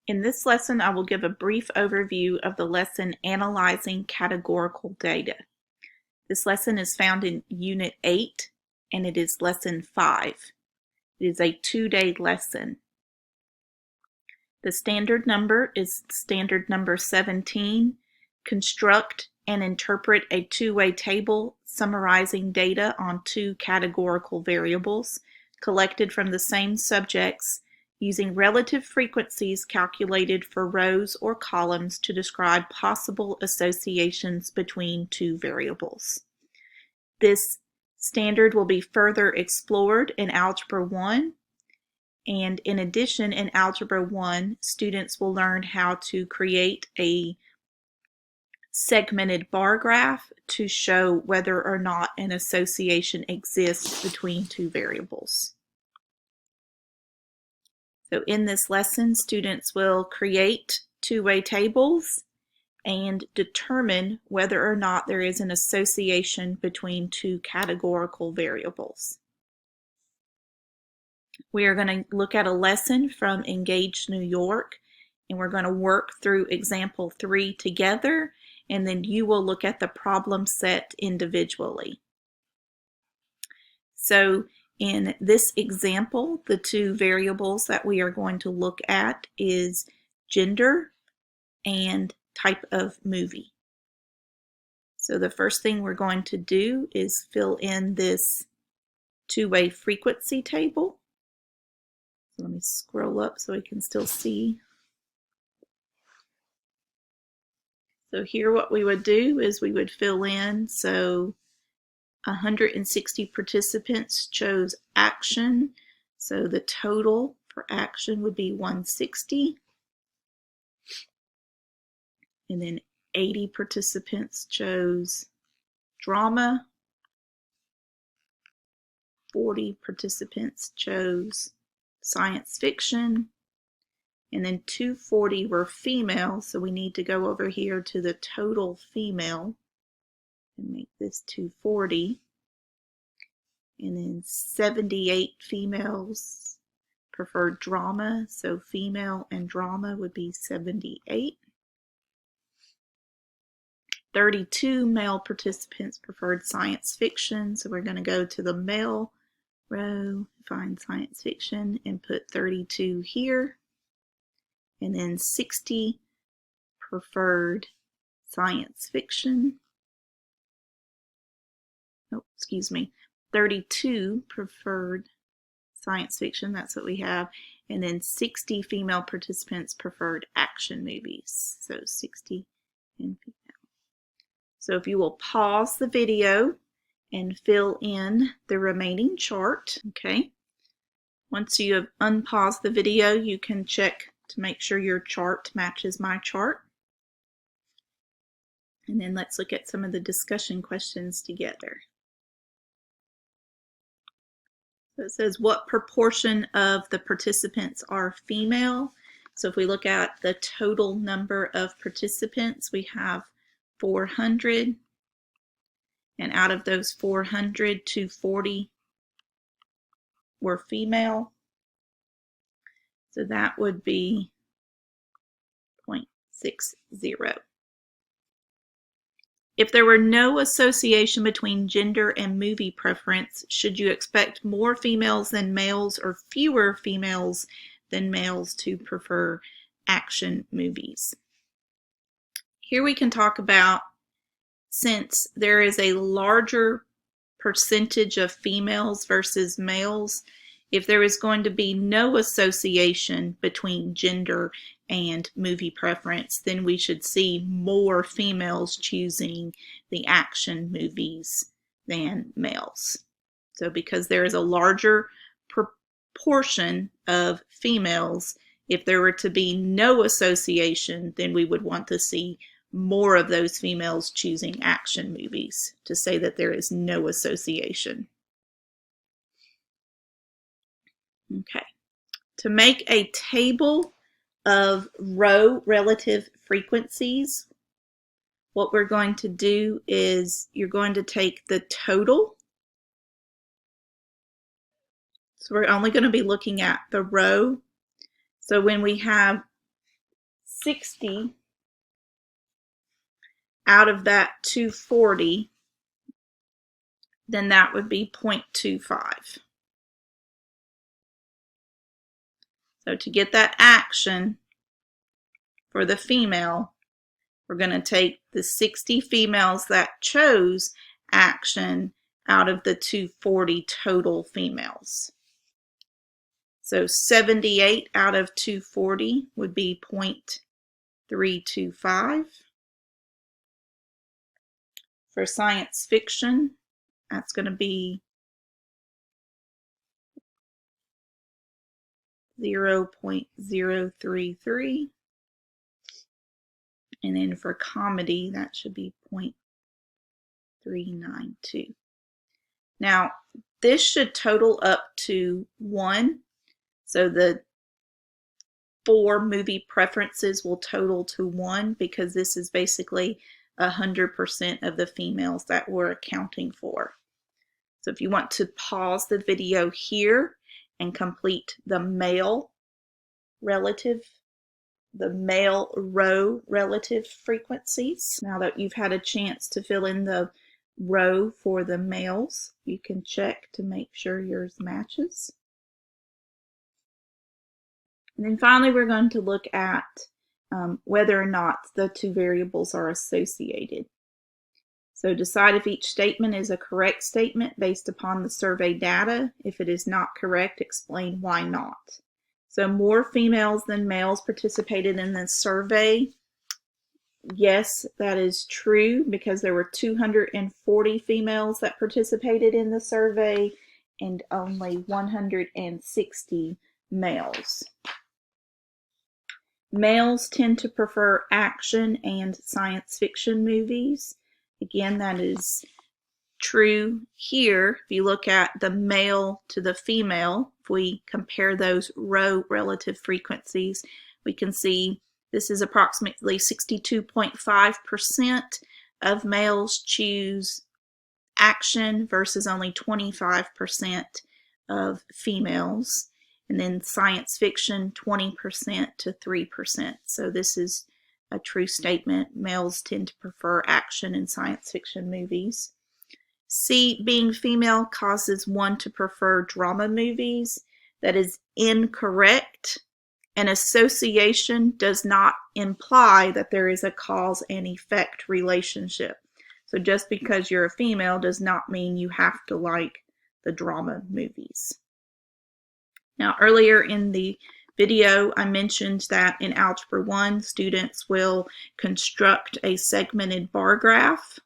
In this lesson, I will give a brief overview of the lesson Analyzing Categorical Data. This lesson is found in Unit 8, and it is Lesson 5. It is a 2-day lesson. The standard number is standard number 17. Construct and interpret a two-way table summarizing data on two categorical variables collected from the same subjects using relative frequencies calculated for rows or columns to describe possible associations between two variables. This standard will be further explored in Algebra 1, and in addition, in Algebra 1, students will learn how to create a segmented bar graph to show whether or not an association exists between two variables. So in this lesson, students will create two-way tables and determine whether or not there is an association between two categorical variables. We are going to look at a lesson from Engage New York, and we're going to work through example 3 together, and then you will look at the problem set individually. So in this example, the two variables that we are going to look at is gender and type of movie. So the first thing we're going to do is fill in this two-way frequency table. So let me scroll up so we can still see. So here what we would do is we would fill in, so 160 participants chose action, so the total for action would be 160. And then 80 participants chose drama, 40 participants chose science fiction, and then 240 were female, so we need to go over here to the total female and make this 240. And then 78 females preferred drama, so female and drama would be 78. 32 male participants preferred science fiction, so we're going to go to the male row, find science fiction, and put 32 here. And then 60 preferred science fiction. Oh, excuse me. 32 preferred science fiction, that's what we have. And then 60 female participants preferred action movies. So 60 and female. So if you will pause the video and fill in the remaining chart, okay? Once you have unpaused the video, you can check to make sure your chart matches my chart. And then let's look at some of the discussion questions together. So it says, what proportion of the participants are female? So if we look at the total number of participants, we have 400. And out of those 400, 240 were female. So that would be 0.60. If there were no association between gender and movie preference, should you expect more females than males or fewer females than males to prefer action movies? Here we can talk about, since there is a larger percentage of females versus males, if there is going to be no association between gender and movie preference, then we should see more females choosing the action movies than males. So because there is a larger proportion of females, if there were to be no association, then we would want to see more of those females choosing action movies to say that there is no association. Okay, to make a table of row relative frequencies, what we're going to do is you're going to take the total. So we're only going to be looking at the row. So when we have 60 out of that 240, then that would be 0.25. So to get that action for the female, we're going to take the 60 females that chose action out of the 240 total females. So 78 out of 240 would be 0.325. For science fiction, that's going to be 0.033. And then for comedy, that should be 0.392. Now, this should total up to 1. So the 4 movie preferences will total to 1 because this is basically 100% of the females that we're accounting for. So if you want to pause the video here and complete the male row relative frequencies. Now that you've had a chance to fill in the row for the males, you can check to make sure yours matches. And then finally, we're going to look at whether or not the two variables are associated. So decide if each statement is a correct statement based upon the survey data. If it is not correct, explain why not. So more females than males participated in this survey. Yes, that is true because there were 240 females that participated in the survey and only 160 males. Males tend to prefer action and science fiction movies. Again, that is true here. If you look at the male to the female, if we compare those row relative frequencies, we can see this is approximately 62.5% of males choose action versus only 25% of females. And then science fiction, 20% to 3%. So this is a true statement. Males tend to prefer action in science fiction movies. C, being female causes one to prefer drama movies. That is incorrect. An association does not imply that there is a cause and effect relationship. So just because you're a female does not mean you have to like the drama movies. Now, earlier in the video, I mentioned that in Algebra 1, students will construct a segmented bar graph.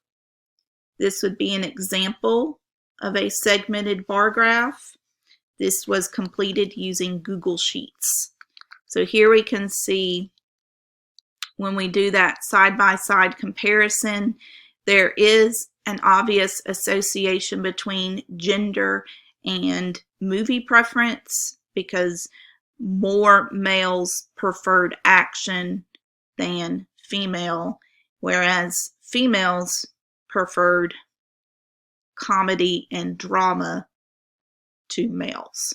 This would be an example of a segmented bar graph. This was completed using Google Sheets. So here we can see when we do that side-by-side comparison, there is an obvious association between gender and movie preference because more males preferred action than female, whereas females preferred comedy and drama to males.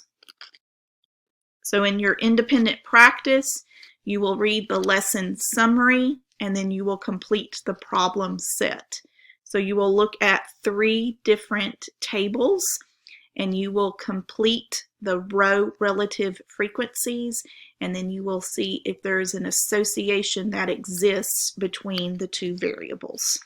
So in your independent practice, you will read the lesson summary and then you will complete the problem set. So you will look at 3 different tables and you will complete the row relative frequencies, and then you will see if there is an association that exists between the two variables.